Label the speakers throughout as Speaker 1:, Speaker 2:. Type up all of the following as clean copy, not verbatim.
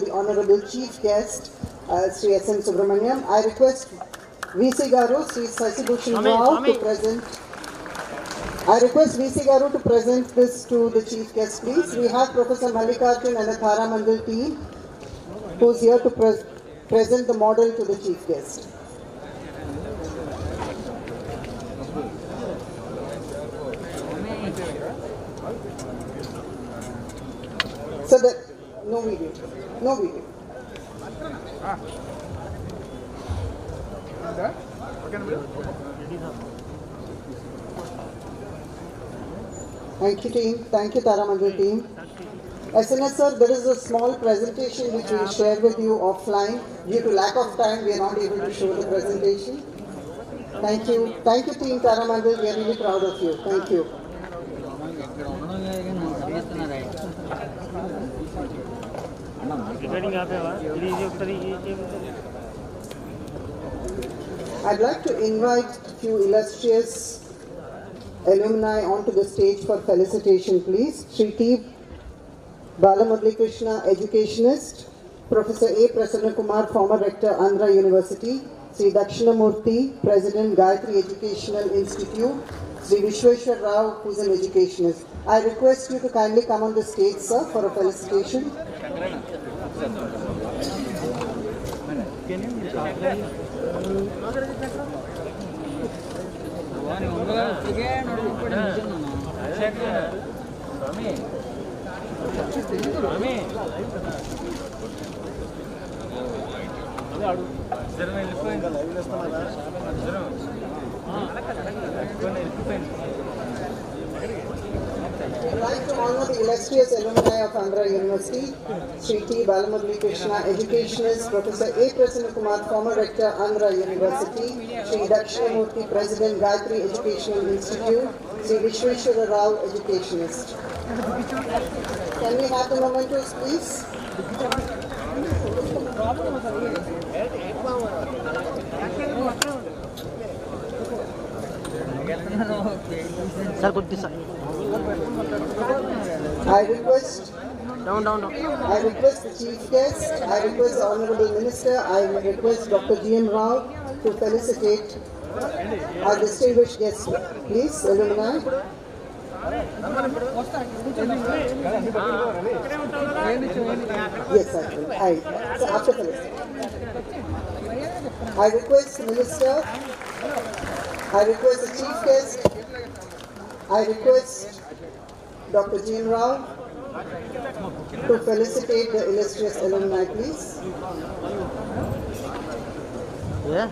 Speaker 1: the Honorable Chief Guest, Sri S.M. Subramaniam. I request VC Garu, Sri Sasibhushan Rao to present. I request VC Garu to present this to the Chief Guest, please. We have Professor Mallikarjun and the Taramandal team who's here to present the model to the Chief Guest. So no video. Thank you, team. Thank you, Taramandal team. SNS sir, there is a small presentation which we will share with you offline. Due to lack of time, we are not able to show the presentation. Thank you. Thank you, team Taramandal. We are really proud of you. Thank you. I'd like to invite a few illustrious alumni onto the stage for felicitation, please. Sri T. Balamurali Krishna, educationist. Professor A. Prasanna Kumar, former rector, Andhra University. Sri Dakshinamurthy, President, Gayatri Educational Institute. Sri Vishweshwar Rao, who's an educationist. I request you to kindly come on the stage, sir, for a felicitation. I'd like to honor the illustrious alumni of Andhra University, Sri T. Balamurali Krishna, educationist, Professor A. Prasanna Kumar, former rector, Andhra University, Sri Dakshinamurthy, President, Gayatri Educational Institute, Sri Vishweshwar Rao, educationist. Can we have the mementos, please? I request the Chief Guest, I request the Honorable Minister, I request Dr. G.M. Rao to felicitate our distinguished guests. Please, alumni. Yes, sir. So after felicitation. I request the Minister, I request the Chief Guest, I request Dr. G.M. Rao to felicitate the illustrious alumni, please. Yeah.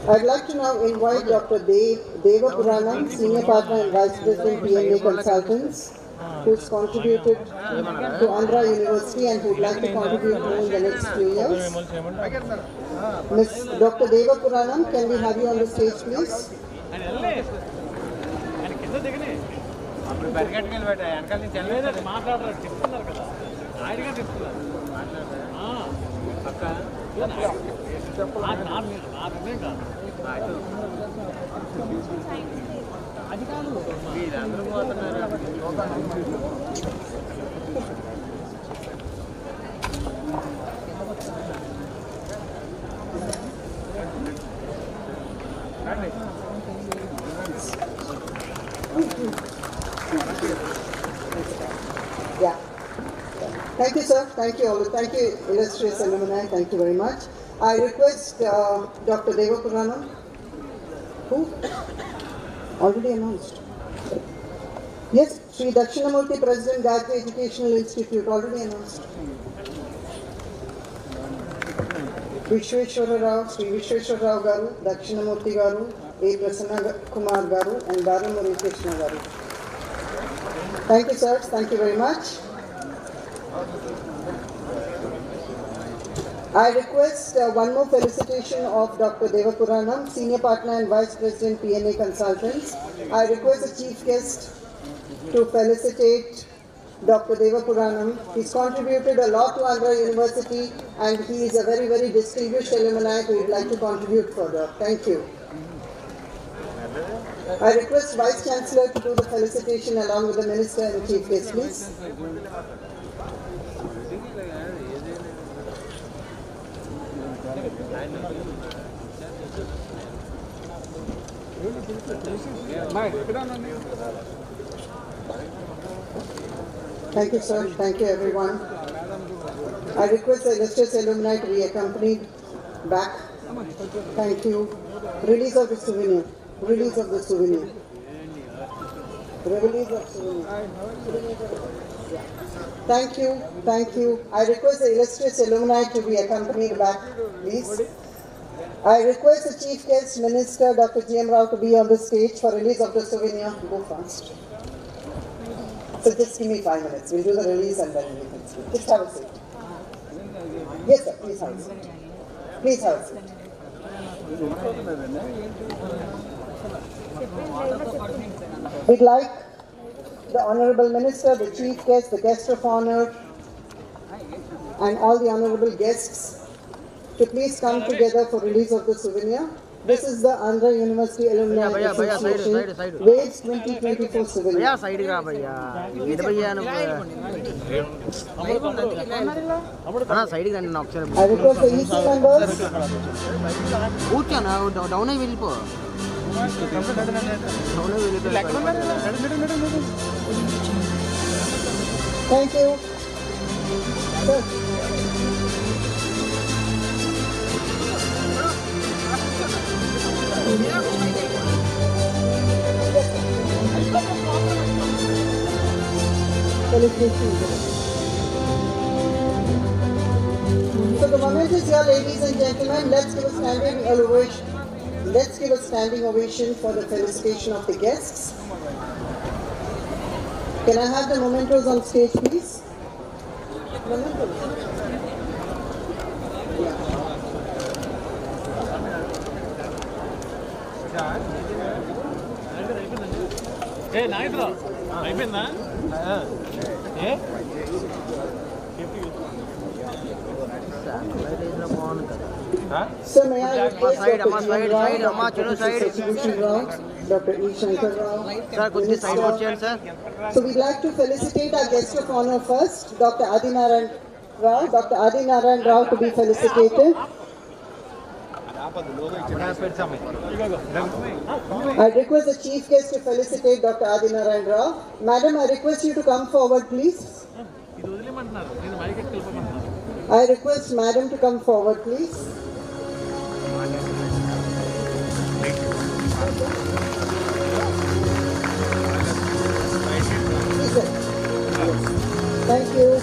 Speaker 1: I'd like to now invite Dr. Deva Puranam, Senior Partner and Vice President, PMA Consultants, who's contributed to Andhra University and who'd like to contribute more in the next few years. Ms. Dr. Deva Puranam, can we have you on the stage, please? Yeah. Thank you, sir. Thank you all. Thank you, illustrious alumni. Thank you very much. I request Dr. Deva Puranam, who already announced. Yes, Sri Dakshinamurthy, President, Gayatri Educational Institute, already announced. Vishweshwara Rao, Sri Vishweshwara Rao Garu, Dakshinamurthy Garu, A. Prasanna Kumar Garu, and Balamurali Krishna Garu. Thank you, sirs. Thank you very much. I request one more felicitation of Dr. Deva Puranam, Senior Partner and Vice President, PNA Consultants. I request the Chief Guest to felicitate Dr. Deva Puranam. He's contributed a lot to Andhra University and he is a very, very distinguished alumni who would like to contribute further. Thank you. I request Vice Chancellor to do the felicitation along with the Minister and the Chief Guest, please. Thank you, sir. Thank you, everyone. I request the illustrious alumni to be accompanied back. Thank you. Release of the souvenir. Release of the souvenir. Release of souvenir. Thank you. Thank you. I request the illustrious alumni to be accompanied back, please. I request the Chief Guest Minister, Dr. G.M. Rao, to be on the stage for release of the souvenir. Go fast. So just give me 5 minutes. We'll do the release and then we can speak. Just have a seat. Yes, sir. Please have a seat. Please have a seat. We'd like the Honorable Minister, the Chief Guest, the Guest of Honor, and all the Honorable guests to please come together for release of the souvenir. This is the Andhra University Alumni Association Waves 2024 souvenir. I request the EC members. Thank you. Sir. So the moment is here, ladies and gentlemen. Let's give a standing ovation. Let's give a standing ovation for the felicitation of the guests. Can I have the mementos on stage, please? Mementos.
Speaker 2: Hey, nice bro. I've been there. Yeah.
Speaker 1: So may I request Dr. E. Shankar Rao, So we'd like to felicitate our guest of honor first, Dr. Adinarayan Rao. Dr. Adinarayan Rao to be felicitated. I request the Chief Guest to felicitate Dr. Adinarayan Rao. Madam, I request you to come forward, please. I request Madam to come forward, please. Thank you.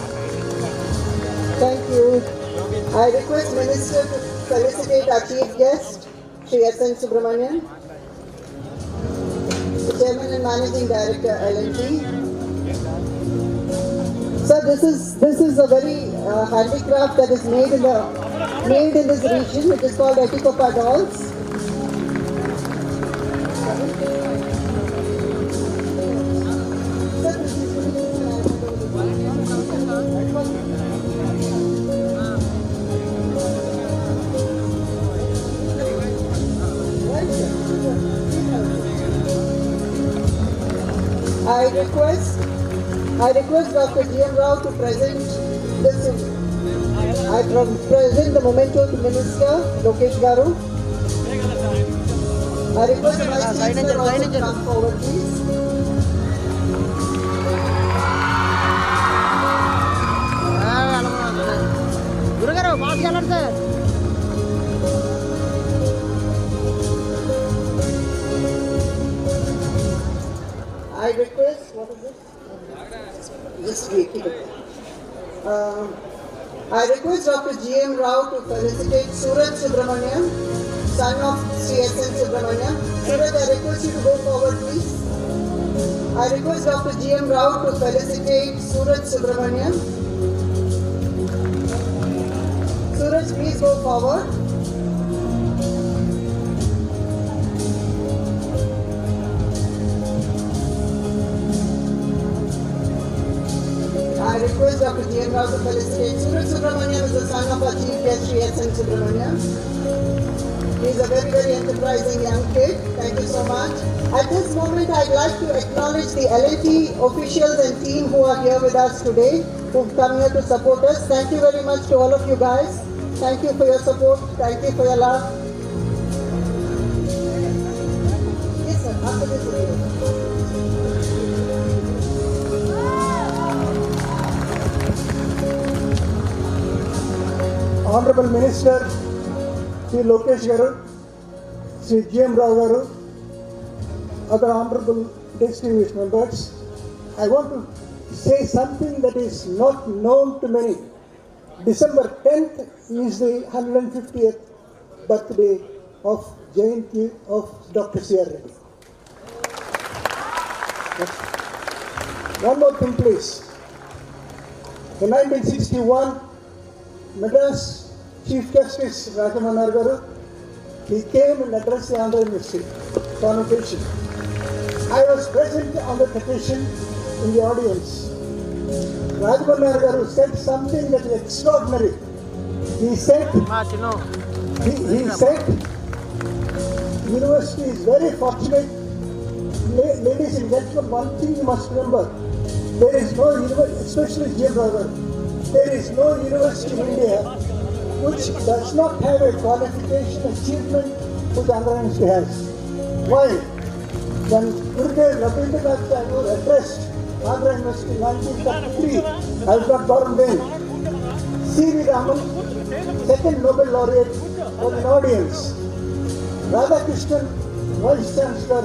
Speaker 1: Thank you. I request Minister to felicitate our Chief Guest, Shri S.N. Subramanian, the Chairman and Managing Director, L&T. Sir, this is a very handicraft that is made in this region, which is called Etikopa dolls. I request Dr. G.M. Rao to present present the memento to Minister Lokesh Garu. I request the Vice Chancellor also to come forward, please. I request, what is this? Just keep it. I request Dr. G.M. Rao to felicitate Suraj Subramaniam, son of S.N. Subramaniam. Suraj, I request you to go forward, please. I request Dr. G.M. Rao to felicitate Suraj Subramaniam. Suraj, please go forward. I request Dr. G.M. Rao to felicitate Suraj Subramaniam as the son of our Chief Guest, Shri S.N. Subramaniam. He's a very, very enterprising young kid. Thank you so much. At this moment, I'd like to acknowledge the L&T officials and team who are here with us today, who've come here to support us. Thank you very much to all of you guys. Thank you for your support. Thank you for your love. Yes, sir. After this video.
Speaker 3: Honorable Minister Sri Lokesh Garu, Sri G.M. Rao Garu, other honorable distinguished members, I want to say something that is not known to many. December 10th is the 150th birthday of Jayanti of Dr. C.R. Reddy. One more thing, please. In 1961, Madras Chief Justice Rajamanar Garu, he came and addressed the Andhra University convocation. I was present on the petition in the audience. Rajamanar Garu said something that is extraordinary. He said, university is very fortunate. Ladies and gentlemen, one thing you must remember, there is no university, especially G.M. Rao, there is no university in India which does not have a qualification achievement which Andhra University has. Why? When Gurudev Rabindranath Tagore addressed Andhra University in 1933, I was not born then. C.V. Raman, second Nobel laureate, was in audience. Radhakrishnan, Vice Chancellor,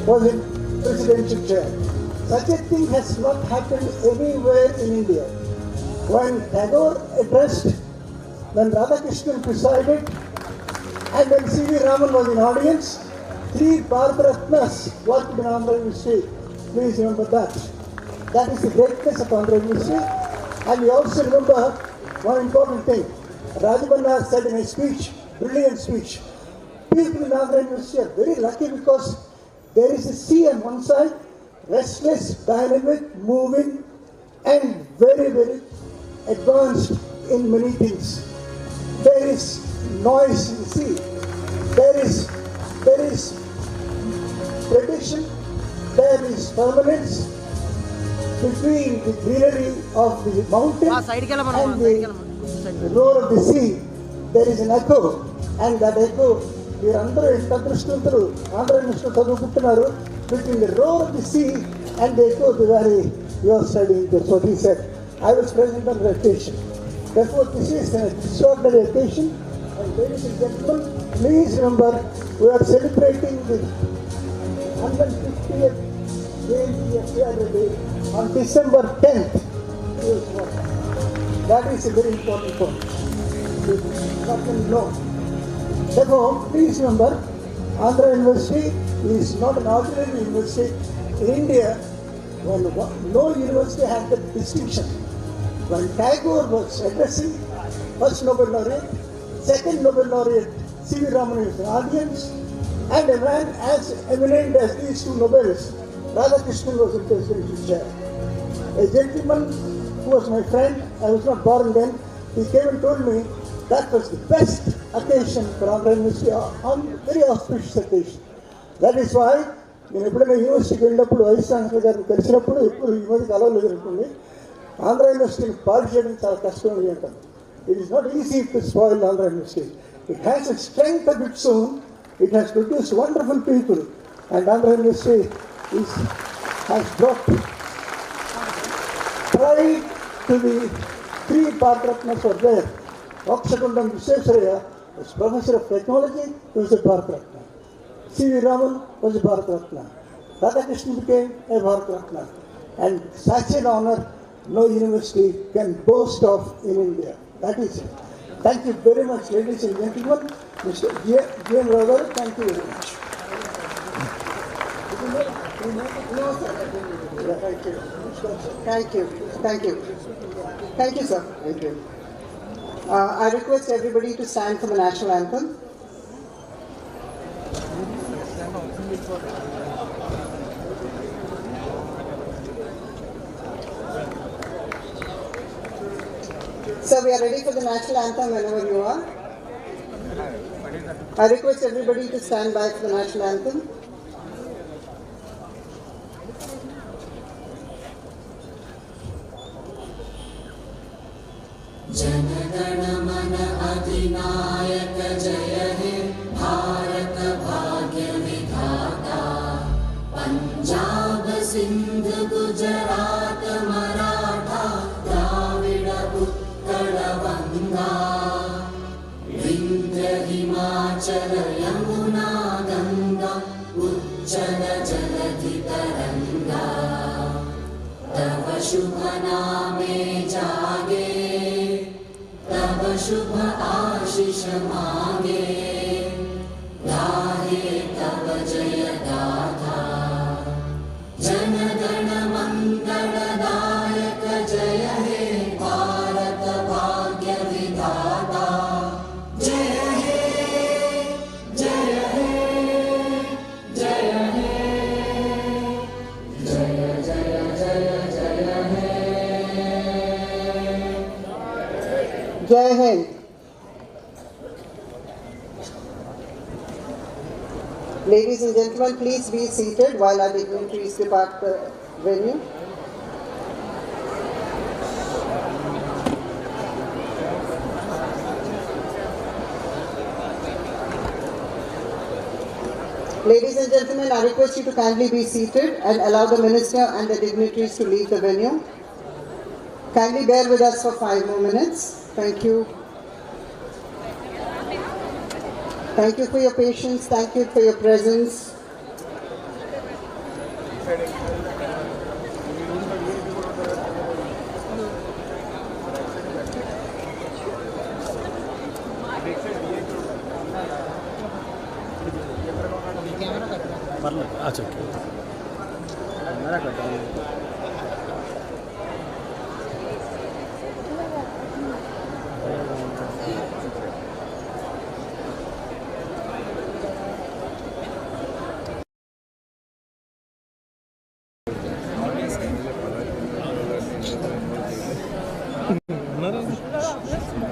Speaker 3: was in presidential chair. Such a thing has not happened anywhere in India. When Tagore addressed, when Radhakrishnan presided, and when C.V. Raman was in audience, 3 Bharat Ratnas worked in Andhra University. Please remember that. That is the greatness of Andhra University. And we also remember one important thing. Rajamanar said in a speech, brilliant speech, people in Andhra University are very lucky because there is a sea on one side, restless, dynamic, moving, and very, very advanced in many things. There is noise in the sea. There is tradition. There is permanence between the greenery of the mountain and the roar of the sea. There is an echo, and that echo, we are under between the roar of the sea and the echo of the valley you are studying. That's what he said. I was present on the occasion. Therefore, this is an extraordinary occasion. And ladies and gentlemen, please remember, we are celebrating the 150th Jayanti of C.R. Reddy on December 10th. That is a very important point. Therefore, please remember, Andhra University is not an ordinary university. In India, no university has that distinction. When Tagore was addressing, first Nobel laureate, second Nobel laureate, C.V. Raman was in audience, and a man as eminent as these 2 Nobels, Radhakrishnan was in presidential chair. A gentleman who was my friend, I was not born then, he came and told me that was the best occasion for Andhra University, on very auspicious occasion. That is why, నేను ఎప్పుడైనా యూనివర్సిటీకి వెళ్ళినప్పుడు vice chancellor గారిని కలిసినప్పుడు ఎప్పుడు ఈ మధ్య కలవలేదు అనుకోండి ఆంధ్ర యూనివర్సిటీని పాడు చేయడం చాలా కష్టం అని అంటాను. It is not easy to spoil Andhra University. It has a strength of its own. It has produced wonderful people, and Andhra University has brought pride to the 3 Bharat Ratnas were there. Oxakundam Visesvaraya was Professor of Technology, he was a Bharat Ratna. C.V. Raman was a Bharat Ratna. Radhakrishnan became a Bharat Ratna. And such an honor no university can boast of in India. That is it. Thank you very much, ladies and gentlemen. Mr. G.M. Rao, thank you very much.
Speaker 1: No, sir. Thank you. Thank you. Thank you. Thank you, sir. Thank you. I request everybody to stand for the national anthem. So we are ready for the national anthem whenever you are. I request everybody to stand by for the national anthem.
Speaker 4: Jana Mana Adhinayaka Jaya He Bharat Bhagya Vidhata Punjab Sindh Gujarat Maratha Dravida Uttara Vanga Vindhya Himachala Yamuna Ganga Ujjala Jaladhi Taranga Tava Shubha Name Jage तब शुभ आशीष मांगे गाहे तब जय गाथा जन गण मंगलदायक जय हे भारत भाग्य विधाता जय हे जय हे जय हे जय जय जय जय हे
Speaker 1: Jai Hind. Ladies and gentlemen, please be seated while our dignitaries depart the venue. Ladies and gentlemen, I request you to kindly be seated and allow the minister and the dignitaries to leave the venue. Kindly bear with us for 5 more minutes. Thank you. Thank you for your patience. Thank you for your presence.